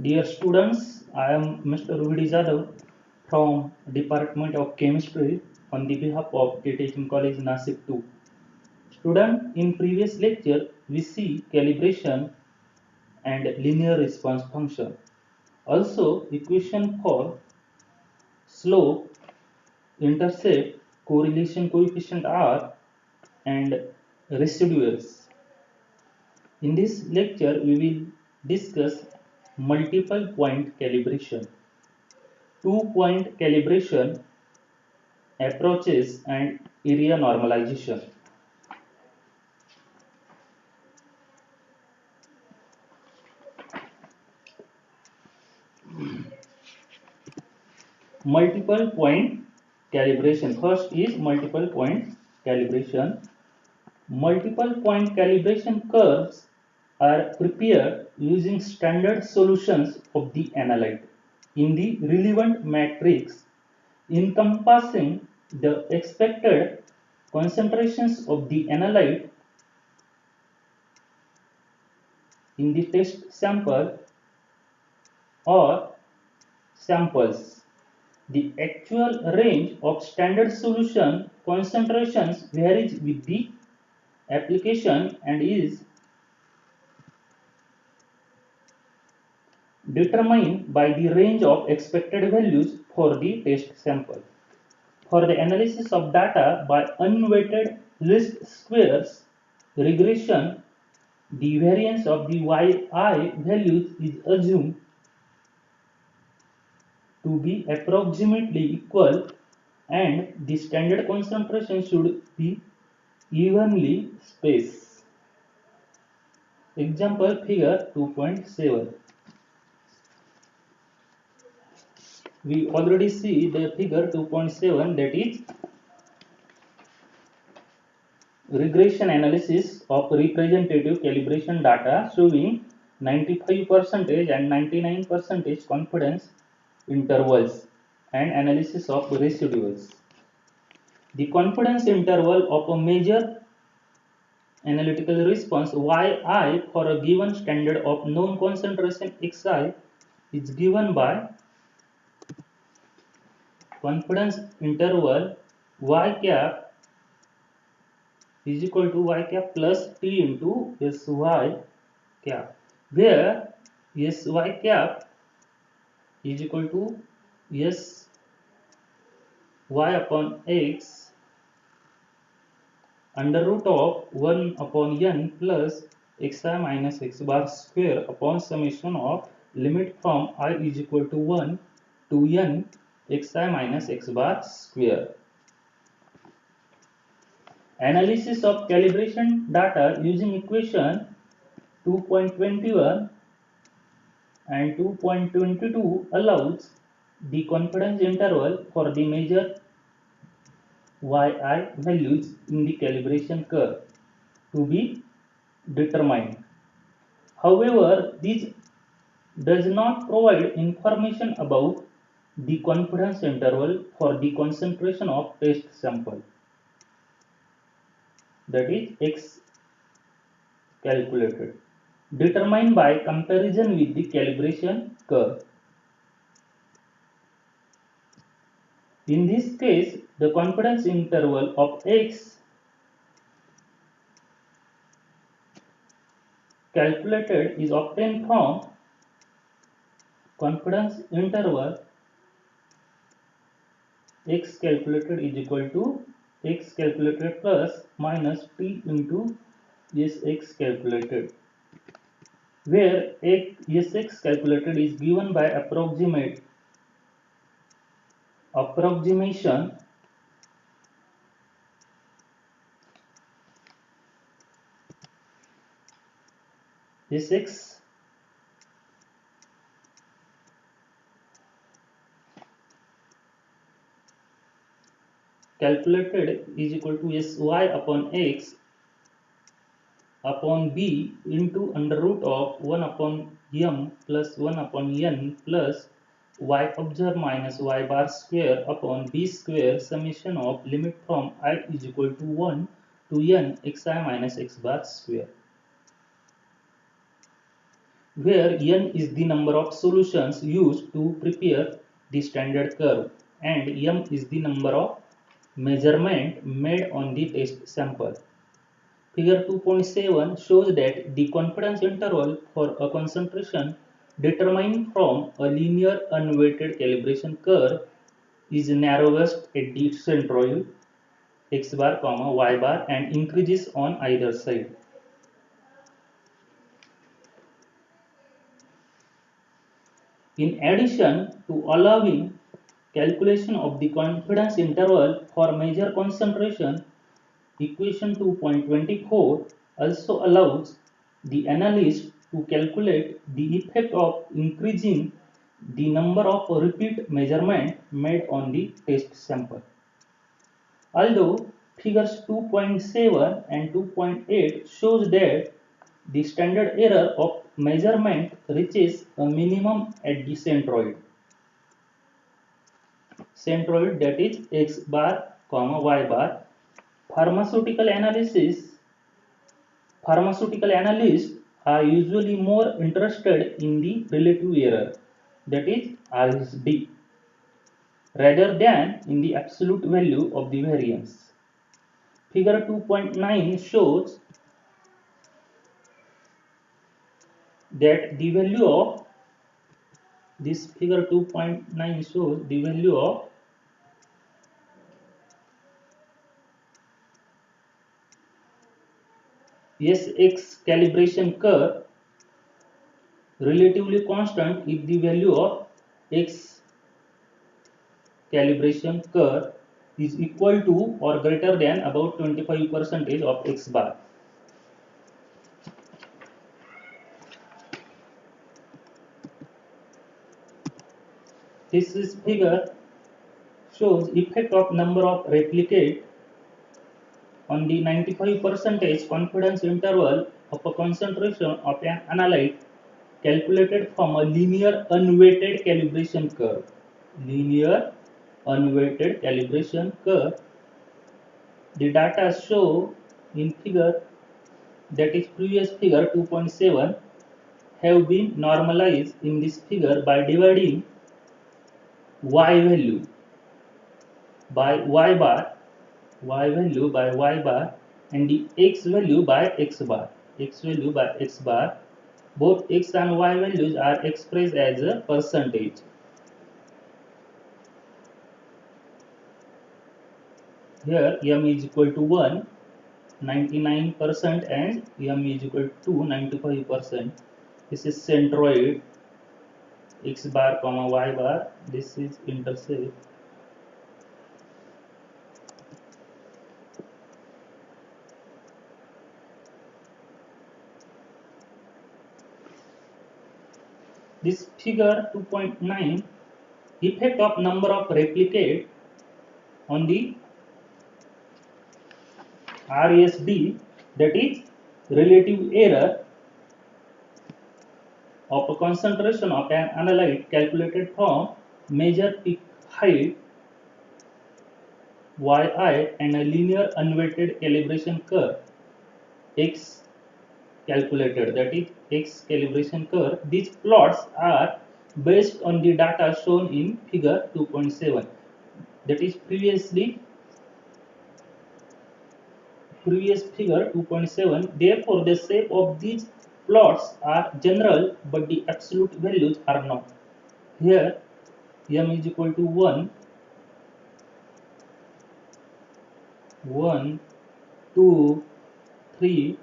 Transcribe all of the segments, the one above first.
Dear students, I am Mr. Ruhidi Jadhav from Department of Chemistry on the behalf of the Teaching College Nasik 2. Student, in previous lecture we see calibration and linear response function. Also equation for slope, intercept, correlation coefficient R and residuals. In this lecture we will discuss multiple point calibration. 2-point calibration approaches and area normalization. Multiple point calibration. First is multiple point calibration. Multiple point calibration curves are prepared using standard solutions of the analyte in the relevant matrix encompassing the expected concentrations of the analyte in the test sample or samples. The actual range of standard solution concentrations varies with the application and is determined by the range of expected values for the test sample. For the analysis of data by unweighted least squares regression, the variance of the yi values is assumed to be approximately equal and the standard concentration should be evenly spaced. Example figure 2.7. We already see the figure 2.7, that is regression analysis of representative calibration data showing 95% and 99% confidence intervals and analysis of residuals. The confidence interval of a major analytical response yi for a given standard of known concentration xi is given by confidence interval y cap is equal to y cap plus t into sy cap, where sy cap is equal to s y upon x under root of 1 upon n plus xi minus x bar square upon summation of limit from I is equal to 1 to n xi minus x bar square. Analysis of calibration data using equation 2.21 and 2.22 allows the confidence interval for the major yi values in the calibration curve to be determined. However, this does not provide information about the confidence interval for the concentration of test sample, that is x calculated, determined by comparison with the calibration curve. In this case, the confidence interval of x calculated is obtained from confidence interval x calculated is equal to x calculated plus minus t into sx calculated, where sx calculated is given by approximation sx calculated is equal to sy upon x upon b into under root of 1 upon m plus 1 upon n plus y observed minus y bar square upon b square summation of limit from I is equal to 1 to n xi minus x bar square. where n is the number of solutions used to prepare the standard curve and m is the number of measurement made on the test sample. Figure 2.7 shows that the confidence interval for a concentration determined from a linear unweighted calibration curve is narrowest at the centroid x bar, y bar and increases on either side. In addition to allowing calculation of the confidence interval for major concentration, equation 2.24 also allows the analyst to calculate the effect of increasing the number of repeat measurements made on the test sample. Although figures 2.7 and 2.8 shows that the standard error of measurement reaches a minimum at the centroid that is x bar, y bar. Pharmaceutical analysts are usually more interested in the relative error, that is RSD, rather than in the absolute value of the variance. Figure 2.9 shows that the value of this figure 2.9 shows the value of SX calibration curve relatively constant if the value of X calibration curve is equal to or greater than about 25% of X bar. This figure shows effect of number of replicate on the 95% confidence interval of a concentration of an analyte calculated from a linear unweighted calibration curve. Linear unweighted calibration curve. The data show in figure, that is previous figure 2.7, have been normalized in this figure by dividing y value by y bar, y value by y bar, and the x value by x bar, x value by x bar. Both x and y values are expressed as a percentage. Here m is equal to 1, 99%, and m is equal to 95%. This is centroid x bar comma y bar. This is intercept. This figure 2.9 effect of number of replicate on the RSD, that is relative error of a concentration of an analyte calculated from measure peak height yi and a linear unweighted calibration curve x calculated, that is x calibration curve. These plots are based on the data shown in figure 2.7, that is previous figure 2.7. Therefore, the shape of these plots are general, but the absolute values are not. Here, m is equal to 1, 1, 2, 3,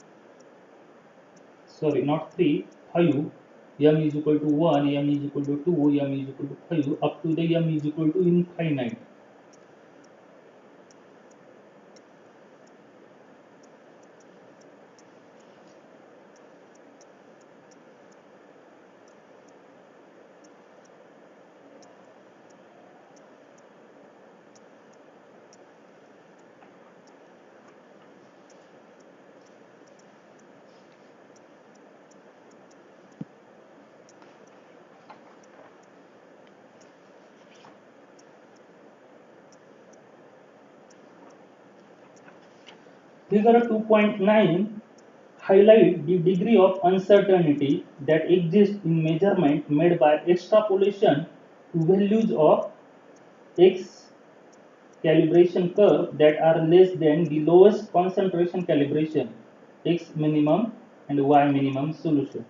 sorry, not 3, 5, m is equal to 1, m is equal to 2, m is equal to 5, up to the m is equal to infinite. Figure 2.9 highlight the degree of uncertainty that exists in measurement made by extrapolation to values of X calibration curve that are less than the lowest concentration calibration X minimum and Y minimum solution.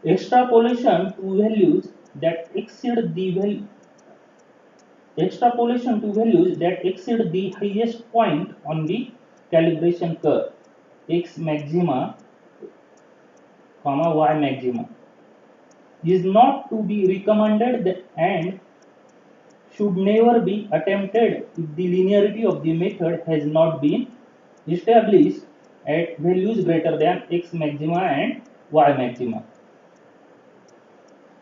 Extrapolation to values that exceed the value Extrapolation to values that exceed the highest point on the calibration curve X maxima, Y maxima is not to be recommended and should never be attempted if the linearity of the method has not been established at values greater than X maxima and Y maxima.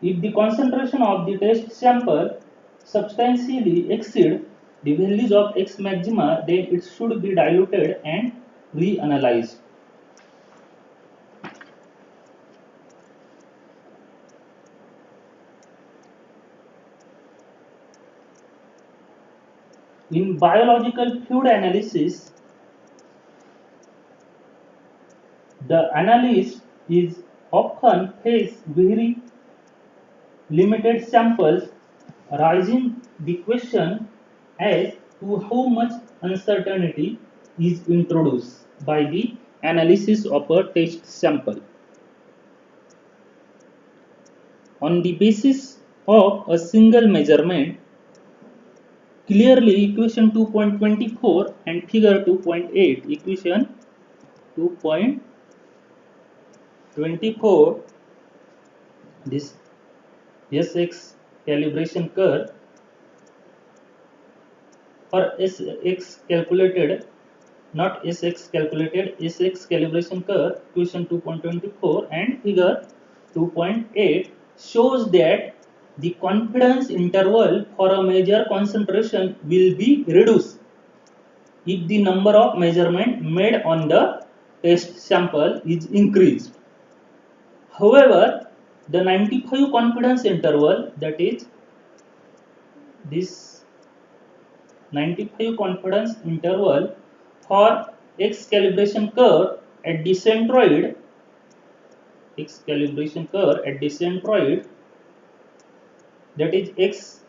If the concentration of the test sample substantially exceed the values of X maxima, then it should be diluted and reanalyzed. In biological fluid analysis, the analyst is often faced very limited samples, raising the question as to how much uncertainty is introduced by the analysis of a test sample. On the basis of a single measurement, clearly equation 2.24 and figure 2.8, equation 2.24, this SX calibration curve or SX calculated, not SX calculated, SX calibration curve, equation 2.24 and figure 2.8 shows that the confidence interval for a major concentration will be reduced if the number of measurements made on the test sample is increased. However, the 95 confidence interval, that is this 95 confidence interval for X calibration curve at the centroid, X calibration curve at the centroid, that is X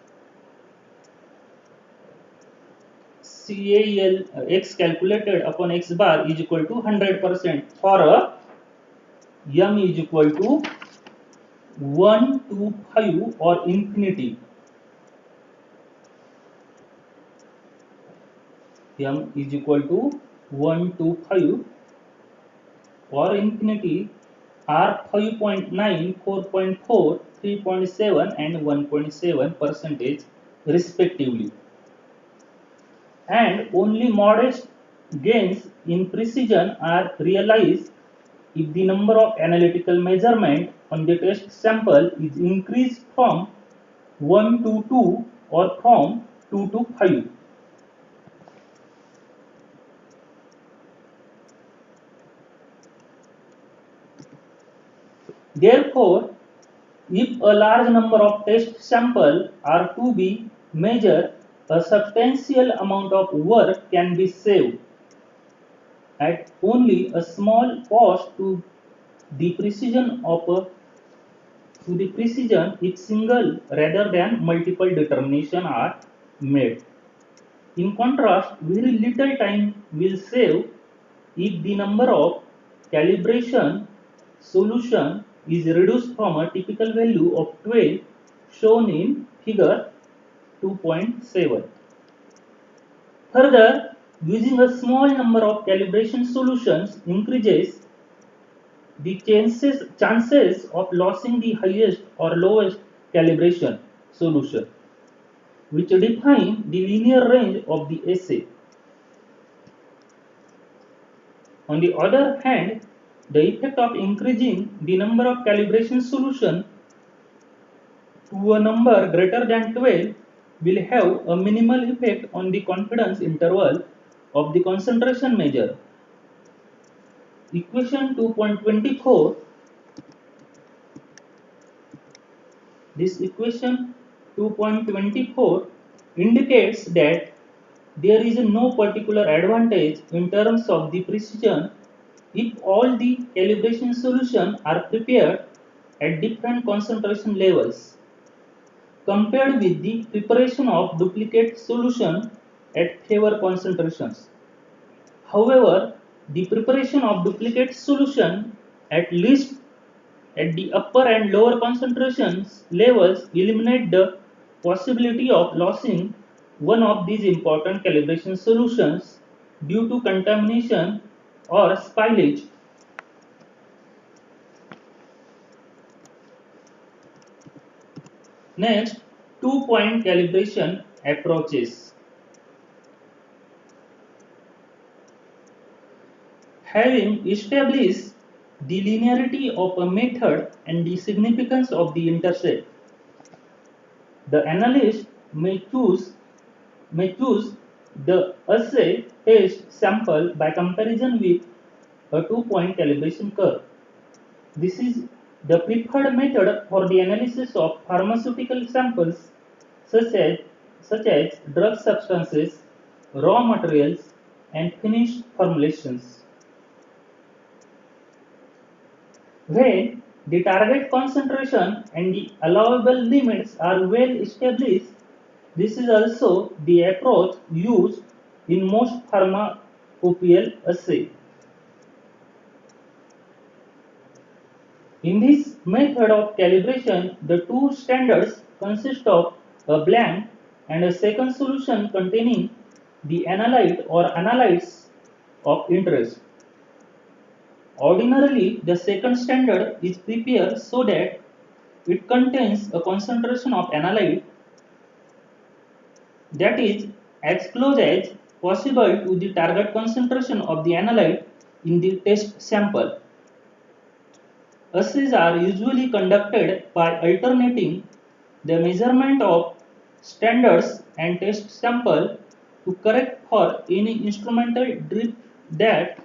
X calculated upon X bar is equal to 100% for a M is equal to 1 to 5 or infinity. M is equal to 1 to 5 or infinity are 5.9, 4.4, 3.7 and 1.7 percentage respectively. And only modest gains in precision are realized if the number of analytical measurements on the test sample is increased from 1 to 2 or from 2 to 5. Therefore, if a large number of test samples are to be measured, a substantial amount of work can be saved at only a small cost to the precision if single rather than multiple determination are made. In contrast, very little time will save if the number of calibration solution is reduced from a typical value of 12 shown in figure 2.7. Further, using a small number of calibration solutions increases the chances of losing the highest or lowest calibration solution, which define the linear range of the assay. On the other hand, the effect of increasing the number of calibration solution to a number greater than 12 will have a minimal effect on the confidence interval of the concentration measure. Equation 2.24, this equation 2.24 indicates that there is no particular advantage in terms of the precision if all the calibration solutions are prepared at different concentration levels compared with the preparation of duplicate solution at fewer concentrations. However, the preparation of duplicate solution at least at the upper and lower concentrations levels eliminate the possibility of losing one of these important calibration solutions due to contamination or spillage. Next, two-point calibration approaches. Having established the linearity of a method and the significance of the intercept, the analyst may choose the assay test sample by comparison with a two-point calibration curve. This is the preferred method for the analysis of pharmaceutical samples such as, such as drug substances, raw materials, and finished formulations. When the target concentration and the allowable limits are well established, this is also the approach used in most pharmacopoeial assays. In this method of calibration, the two standards consist of a blank and a second solution containing the analyte or analytes of interest. Ordinarily, the second standard is prepared so that it contains a concentration of analyte that is as close as possible to the target concentration of the analyte in the test sample. Assays are usually conducted by alternating the measurement of standards and test sample to correct for any instrumental drift that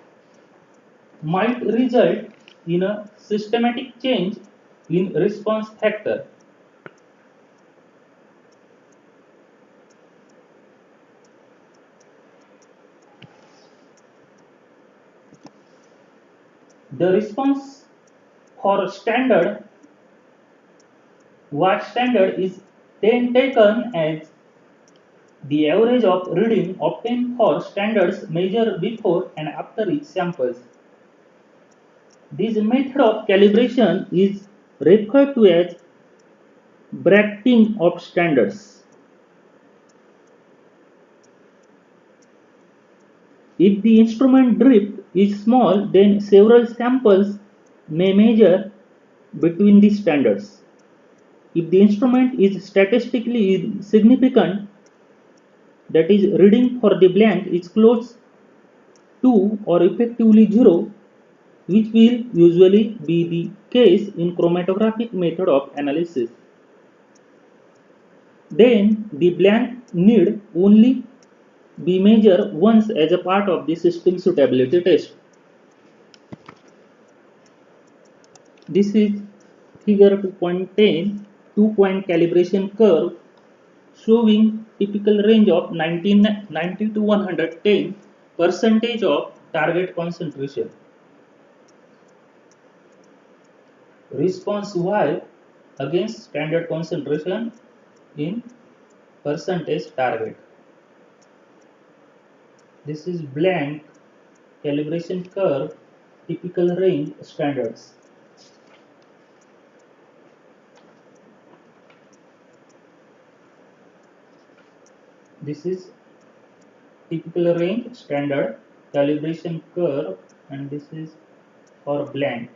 might result in a systematic change in response factor. The response for standard is then taken as the average of reading obtained for standards measured before and after each samples. This method of calibration is referred to as bracketing of standards. If the instrument drift is small, then several samples may measure between the standards. If the instrument is statistically significant, that is, reading for the blank is close to or effectively zero, which will usually be the case in chromatographic method of analysis, then the blank need only be measured once as a part of the system suitability test. This is figure 2.10, two-point calibration curve showing typical range of 90 to 110 percentage of target concentration. Response Y against standard concentration in percentage target. This is blank calibration curve, typical range standards. This is typical range standard calibration curve, and this is for blank.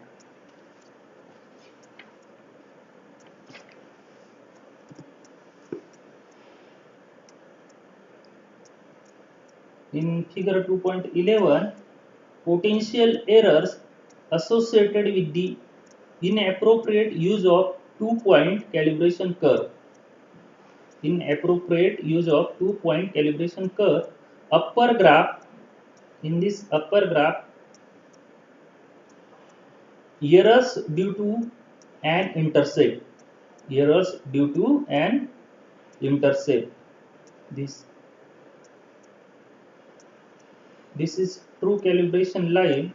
In figure 2.11, potential errors associated with the inappropriate use of two-point calibration curve. Inappropriate use of two-point calibration curve. Upper graph, in this upper graph, errors due to an intercept. Errors due to an intercept. This is true calibration line.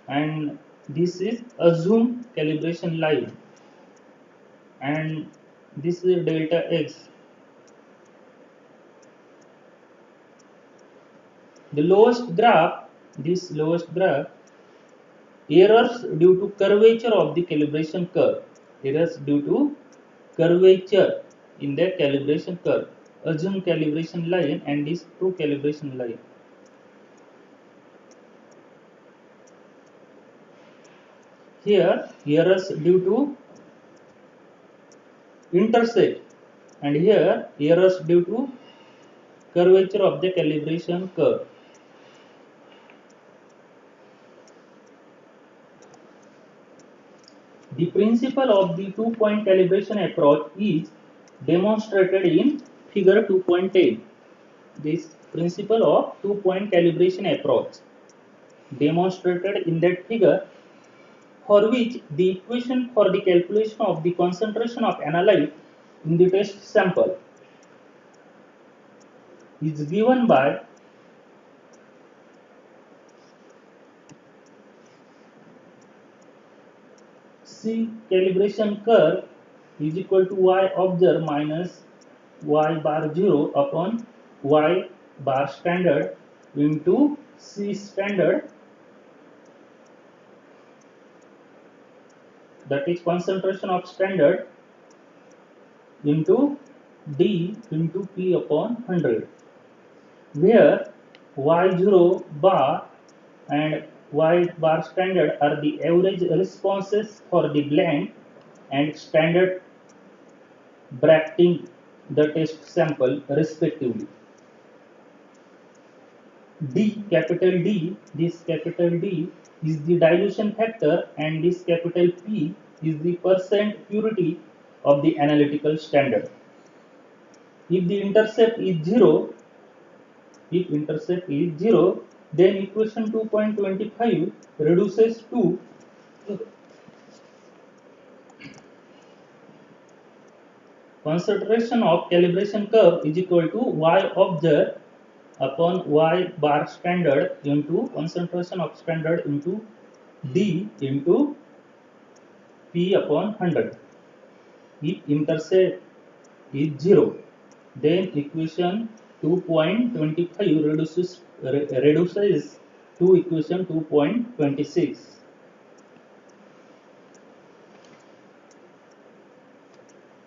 and this is assumed calibration line, and this is delta x. The lowest graph, this lowest graph, errors due to curvature of the calibration curve, errors due to curvature in the calibration curve, assumed calibration line and this true calibration line. Here errors due to intercept, and here errors due to curvature of the calibration curve. The principle of the two-point calibration approach is demonstrated in figure 2.10. This principle of two-point calibration approach demonstrated in that figure, for which the equation for the calculation of the concentration of analyte in the test sample is given by C calibration curve is equal to y observed minus y bar 0 upon y bar standard into C standard, that is concentration of standard, into D into P upon 100, where y0 bar and y bar standard are the average responses for the blend and standard bracketing the test sample respectively. D, capital D, this capital D is the dilution factor and this capital P is the percent purity of the analytical standard. If the intercept is 0, then equation 2.25 reduces to concentration of calibration curve is equal to y observed upon y bar standard into concentration of standard into D into P upon 100. If intercept is 0, then equation 2.25 reduces to equation 2.26.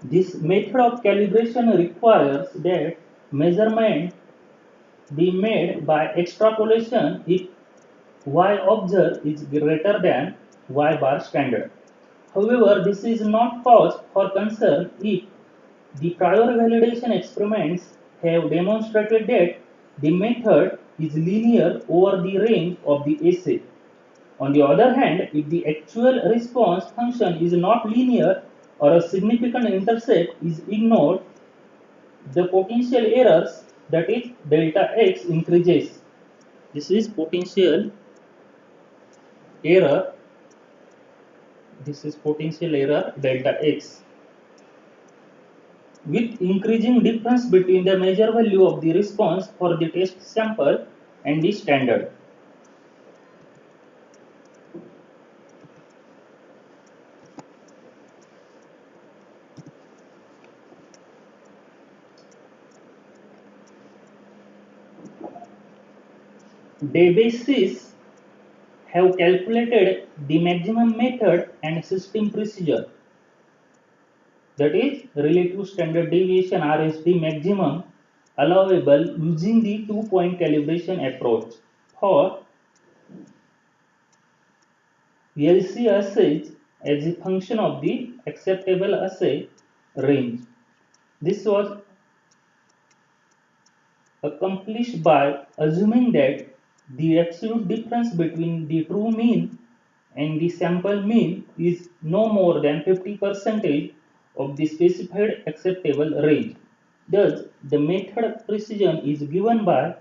This method of calibration requires that measurement be made by extrapolation if y observed is greater than y bar standard. However, this is not cause for concern if the prior validation experiments have demonstrated that the method is linear over the range of the assay. On the other hand, if the actual response function is not linear or a significant intercept is ignored, the potential errors, that is delta x, increases. This is potential error. This is potential error delta x, with increasing difference between the measure value of the response for the test sample and the standard. Debye have calculated the maximum method and system procedure, that is relative standard deviation RSD maximum allowable using the two-point calibration approach for LC assays as a function of the acceptable assay range. This was accomplished by assuming that the absolute difference between the true mean and the sample mean is no more than 50% of the specified acceptable range. Thus, the method precision is given by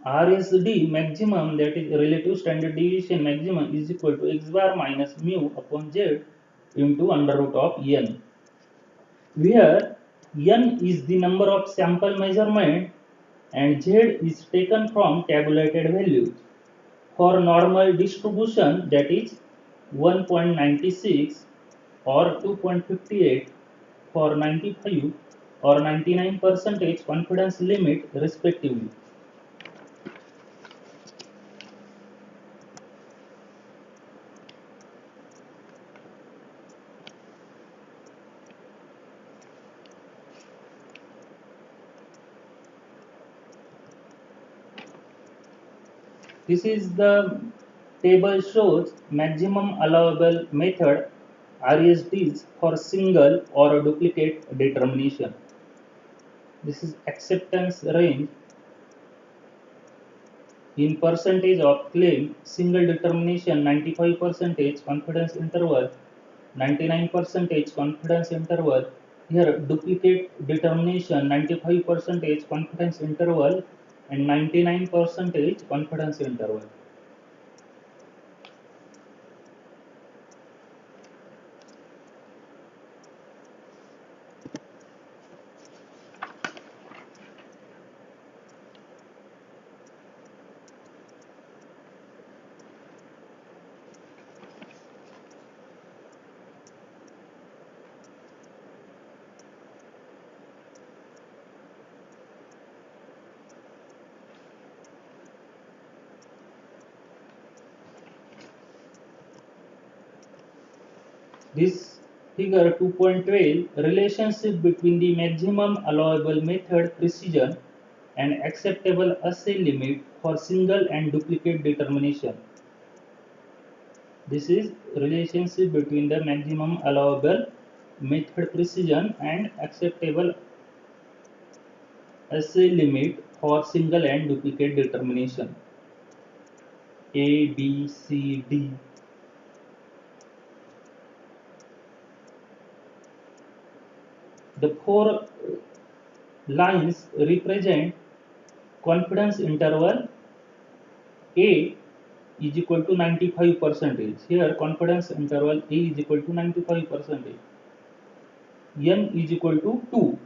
RSD maximum, that is relative standard deviation maximum, is equal to x bar minus mu upon z into under root of n, where n is the number of sample measurement and z is taken from tabulated values. For normal distribution, that is 1.96 or 2.58 for 95 or 99 percentage confidence limit respectively. This is the table shows maximum allowable method RSDs for single or duplicate determination. This is acceptance range in percentage of claim, single determination 95 percentage confidence interval, 99 percentage confidence interval. Here duplicate determination 95 percentage confidence interval and 99 percentage confidence interval. This figure 2.12 relationship between the maximum allowable method precision and acceptable assay limit for single and duplicate determination. This is relationship between the maximum allowable method precision and acceptable assay limit for single and duplicate determination. A, B, C, D. The four lines represent confidence interval. A is equal to 95 percentage. Here confidence interval A is equal to 95 percentage. N is equal to 2.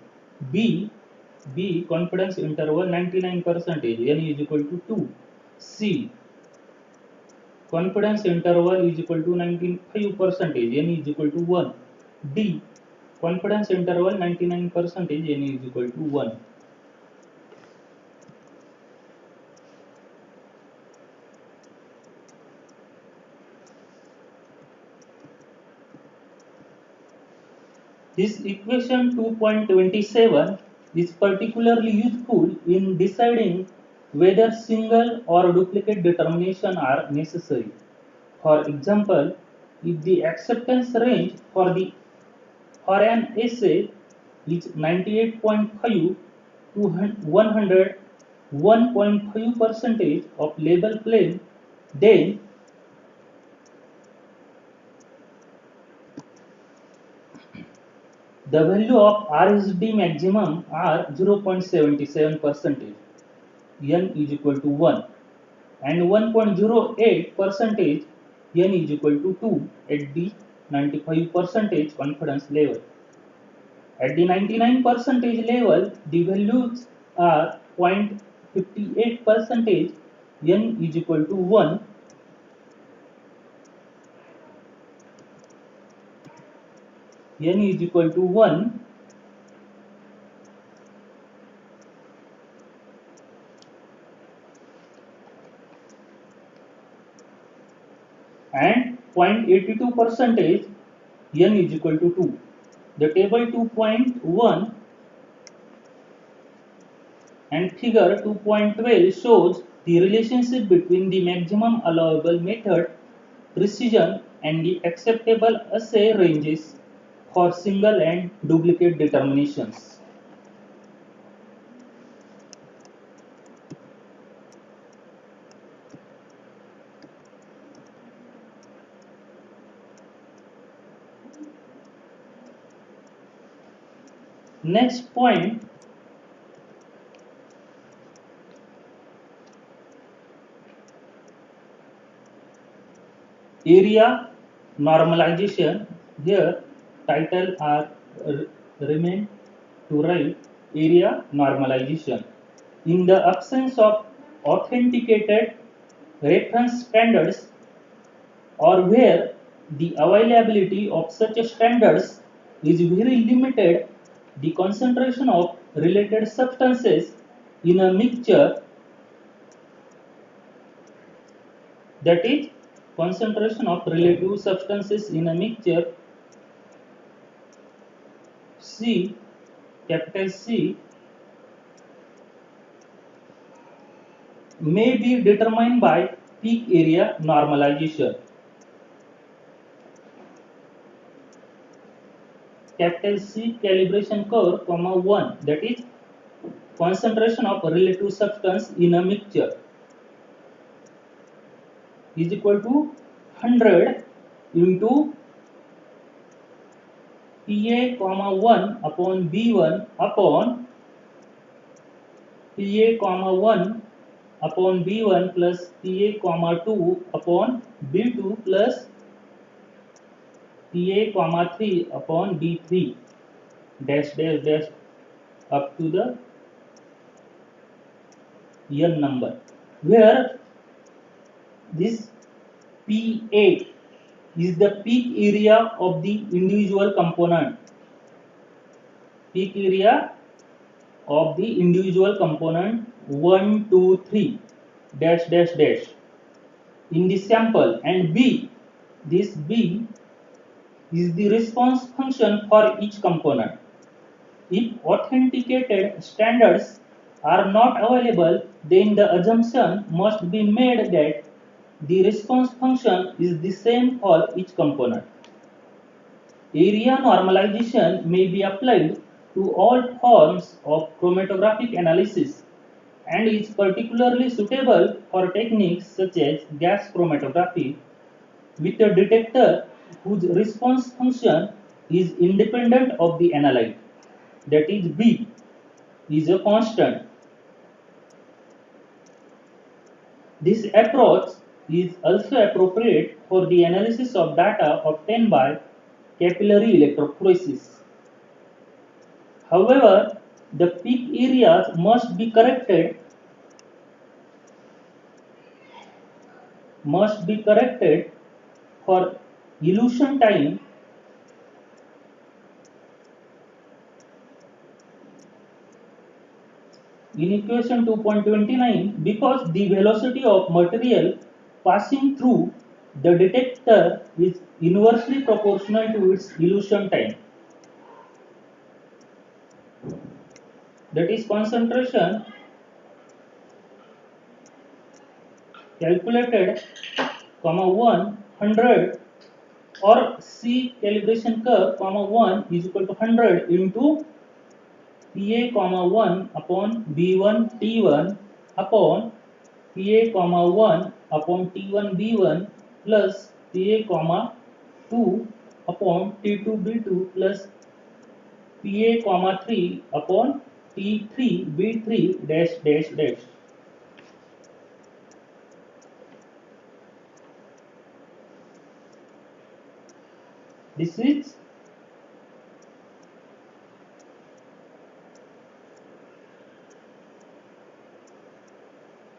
B confidence interval 99 percentage. N is equal to 2. C confidence interval is equal to 95 percentage. N is equal to 1. D confidence interval 99 percentage. N is equal to 1. This equation 2.27 is particularly useful in deciding whether single or duplicate determination are necessary. For example, if the acceptance range for an assay is 98.5 to 101.5 percentage of label claim, then the value of RSD maximum are 0.77 percentage, N is equal to 1, and 1.08 percentage, N is equal to 2 at the 95 percentage confidence level. At the 99 percentage level, the values are 0.58 percentage, N is equal to 1, N is equal to 1, and 0.82 percentage, N is equal to 2. The table 2.1 and figure 2.12 shows the relationship between the maximum allowable method precision and the acceptable assay ranges for single and duplicate determinations. Next point, area normalization. Here title are remain to write area normalization. In the absence of authenticated reference standards, or where the availability of such standards is very limited, the concentration of related substances in a mixture, that is concentration of relative substances in a mixture C, capital C, may be determined by peak area normalization. Capital C calibration curve, comma 1, that is concentration of relative substance in a mixture, is equal to 100 into Pa, comma 1 upon B1 upon Pa, comma 1 upon B1 plus Pa, comma 2 upon B2 plus Pa, comma 3 upon B3 dash dash dash up to the n number, where this Pa is the peak area of the individual component, peak area of the individual component 1, 2, 3 dash dash dash in the sample, and B, this B is the response function for each component. If authenticated standards are not available, then the assumption must be made that the response function is the same for each component. Area normalization may be applied to all forms of chromatographic analysis and is particularly suitable for techniques such as gas chromatography with a detector whose response function is independent of the analyte, that is B is a constant. This approach is also appropriate for the analysis of data obtained by capillary electrophoresis. However, the peak areas must be corrected for elution time in equation 2.29, because the velocity of material passing through the detector is inversely proportional to its elution time. That is concentration calculated, comma 100, or C calibration curve, comma 1 is equal to 100 into Pa, comma 1 upon B1 T1 upon Pa, comma 1 upon T1 B1 plus Pa, comma 2 upon T2 B2 plus Pa, comma 3 upon T3 B3 dash dash dash. This is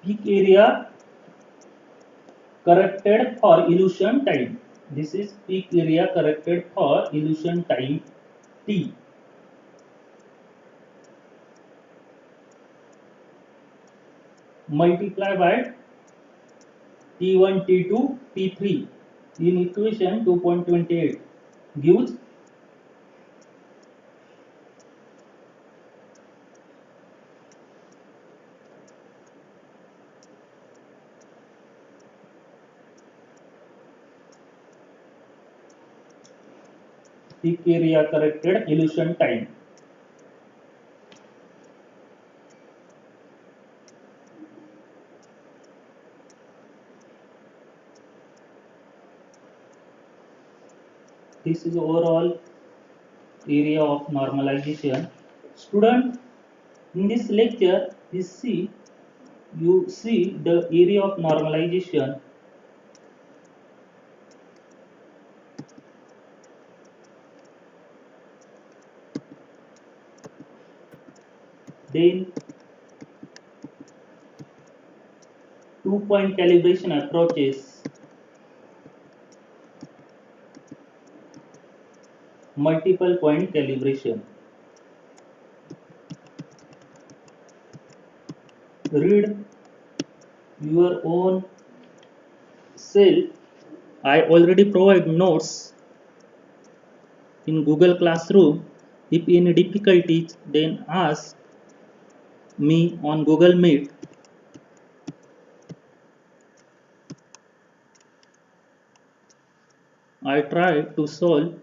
peak area corrected for elution time. This is peak area corrected for elution time T. Multiply by T1, T2, T3 in equation 2.28 gives peak area corrected elution time. This is overall area of normalization. Student, in this lecture you see the area of normalization. Then to 2-point calibration approaches, multiple point calibration. Read your own self. I already provide notes in Google Classroom. If any difficulties, then ask me on Google Meet. I try to solve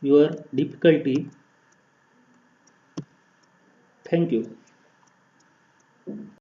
your difficulty. Thank you.